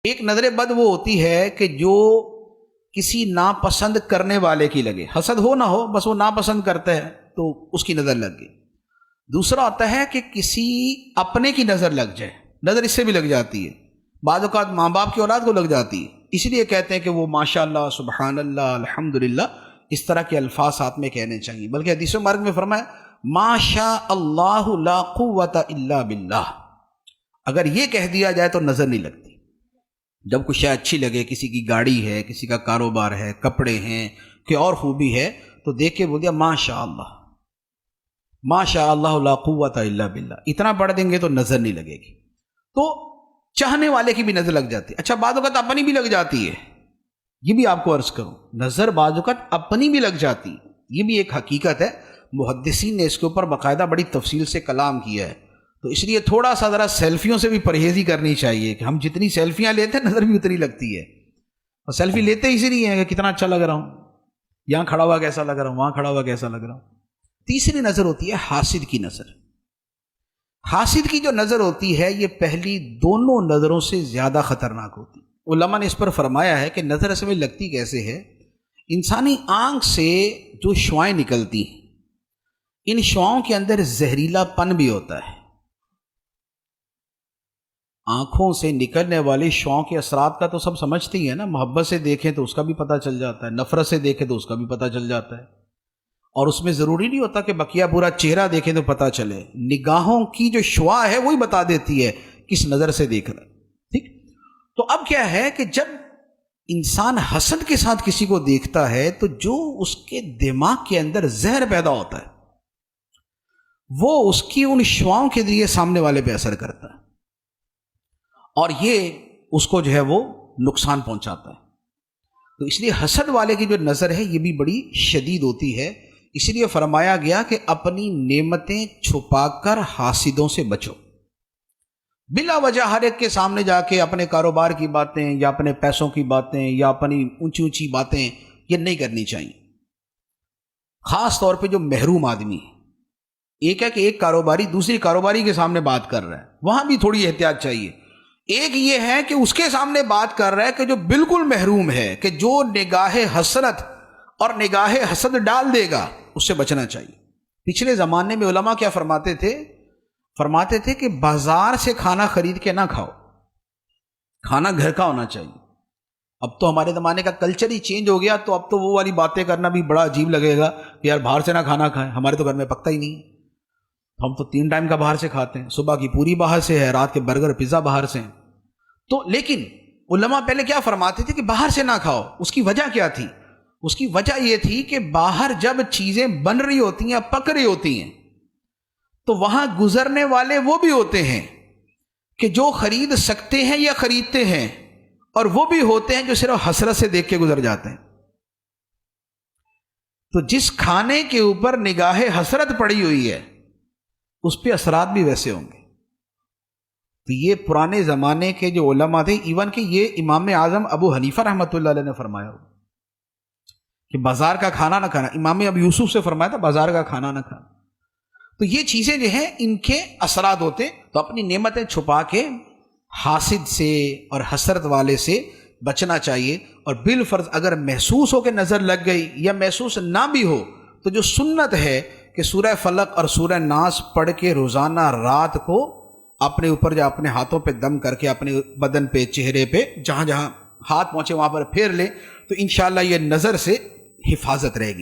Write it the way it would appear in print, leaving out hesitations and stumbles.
ایک نظر بد وہ ہوتی ہے کہ جو کسی ناپسند کرنے والے کی لگے، حسد ہو نہ ہو، بس وہ ناپسند کرتا ہے تو اس کی نظر لگ گئی۔ دوسرا ہوتا ہے کہ کسی اپنے کی نظر لگ جائے، نظر اس سے بھی لگ جاتی ہے، بعض اوقات ماں باپ کی اولاد کو لگ جاتی ہے، اس لیے کہتے ہیں کہ وہ ماشاءاللہ، سبحان اللہ، الحمدللہ، اس طرح کے الفاظ ساتھ میں کہنے چاہیے۔ بلکہ حدیث مبارک میں فرمایا ما شاء اللہ لا قوت الا باللہ، اگر یہ کہہ دیا جائے تو نظر نہیں لگتی۔ جب کچھ شے اچھی لگے، کسی کی گاڑی ہے، کسی کا کاروبار ہے، کپڑے ہیں، کوئی اور خوبی ہے، تو دیکھ کے بول دیا ما شاء اللہ، ما شاء اللہ لا قوت الا باللہ، اتنا پڑھ دیں گے تو نظر نہیں لگے گی۔ تو چاہنے والے کی بھی نظر لگ جاتی ہے۔ اچھا، بعض اوقات اپنی بھی لگ جاتی ہے، یہ بھی آپ کو عرض کروں، نظر بعض اوقات اپنی بھی لگ جاتی ہے، یہ بھی ایک حقیقت ہے۔ محدثین نے اس کے اوپر باقاعدہ بڑی تفصیل سے کلام کیا ہے، تو اس لیے تھوڑا سا ذرا سیلفیوں سے بھی پرہیزی کرنی چاہیے کہ ہم جتنی سیلفیاں لیتے ہیں نظر بھی اتنی لگتی ہے، اور سیلفی لیتے اسی نہیں ہے کہ کتنا اچھا لگ رہا ہوں، یہاں کھڑا ہوا کیسا لگ رہا ہوں، وہاں کھڑا ہوا کیسا لگ رہا ہوں۔ تیسری نظر ہوتی ہے حاسد کی نظر۔ حاسد کی جو نظر ہوتی ہے یہ پہلی دونوں نظروں سے زیادہ خطرناک ہوتی ہے۔ علماء نے اس پر فرمایا ہے کہ نظر اصل میں لگتی کیسے ہے؟ انسانی آنکھ سے جو شعاعیں نکلتی ہیں، ان شعاؤں کے اندر زہریلا پن بھی ہوتا ہے۔ آنکھوں سے نکلنے والی شعاؤں کے اثرات کا تو سب سمجھتے ہی ہیں نا، محبت سے دیکھیں تو اس کا بھی پتہ چل جاتا ہے، نفرت سے دیکھیں تو اس کا بھی پتہ چل جاتا ہے، اور اس میں ضروری نہیں ہوتا کہ بقیہ پورا چہرہ دیکھیں تو پتہ چلے، نگاہوں کی جو شعاع ہے وہی بتا دیتی ہے کس نظر سے دیکھ رہا ہے۔ ٹھیک، تو اب کیا ہے کہ جب انسان حسد کے ساتھ کسی کو دیکھتا ہے تو جو اس کے دماغ کے اندر زہر پیدا ہوتا ہے وہ اس کی ان شعاؤں کے ذریعے سامنے والے پہ اثر کرتا ہے، اور یہ اس کو جو ہے وہ نقصان پہنچاتا ہے۔ تو اس لیے حسد والے کی جو نظر ہے یہ بھی بڑی شدید ہوتی ہے، اس لیے فرمایا گیا کہ اپنی نعمتیں چھپا کر حاسدوں سے بچو۔ بلا وجہ ہر ایک کے سامنے جا کے اپنے کاروبار کی باتیں یا اپنے پیسوں کی باتیں یا اپنی اونچی اونچی باتیں یہ نہیں کرنی چاہیے، خاص طور پہ جو محروم آدمی ہے۔ ایک ہے کہ ایک کاروباری دوسری کاروباری کے سامنے بات کر رہا ہے، وہاں بھی تھوڑی احتیاط چاہیے۔ ایک یہ ہے کہ اس کے سامنے بات کر رہا ہے کہ جو بالکل محروم ہے، کہ جو نگاہ حسرت اور نگاہ حسد ڈال دے گا، اس سے بچنا چاہیے۔ پچھلے زمانے میں علماء کیا فرماتے تھے کہ بازار سے کھانا خرید کے نہ کھاؤ، کھانا گھر کا ہونا چاہیے۔ اب تو ہمارے زمانے کا کلچر ہی چینج ہو گیا، تو اب تو وہ والی باتیں کرنا بھی بڑا عجیب لگے گا کہ یار باہر سے نہ کھانا کھائیں، ہمارے تو گھر میں پکتا ہی نہیں، ہم تو 3 ٹائم کا باہر سے کھاتے ہیں، صبح کی پوری باہر سے ہے، رات کے برگر پیزا باہر سے ہیں۔ تو لیکن علماء پہلے کیا فرماتے تھے کہ باہر سے نہ کھاؤ، اس کی وجہ کیا تھی؟ اس کی وجہ یہ تھی کہ باہر جب چیزیں بن رہی ہوتی ہیں، پک رہی ہوتی ہیں، تو وہاں گزرنے والے وہ بھی ہوتے ہیں کہ جو خرید سکتے ہیں یا خریدتے ہیں، اور وہ بھی ہوتے ہیں جو صرف حسرت سے دیکھ کے گزر جاتے ہیں۔ تو جس کھانے کے اوپر نگاہ حسرت پڑی ہوئی ہے اس پہ اثرات بھی ویسے ہوں گے۔ تو یہ پرانے زمانے کے جو علماء تھے، ایون کہ یہ امام اعظم ابو حنیفہ رحمۃ اللہ علیہ نے فرمایا کہ بازار کا کھانا نہ کھانا، امام ابو یوسف سے فرمایا تھا بازار کا کھانا نہ کھانا۔ تو یہ چیزیں جو ہیں ان کے اثرات ہوتے، تو اپنی نعمتیں چھپا کے حاسد سے اور حسرت والے سے بچنا چاہیے، اور بالفرض اگر محسوس ہو کہ نظر لگ گئی یا محسوس نہ بھی ہو تو جو سنت ہے کہ سورہ فلق اور سورہ ناس پڑھ کے روزانہ رات کو اپنے اوپر یا اپنے ہاتھوں پہ دم کر کے اپنے بدن پہ، چہرے پہ، جہاں جہاں ہاتھ پہنچے وہاں پر پھیر لے، تو انشاءاللہ یہ نظر سے حفاظت رہے گی۔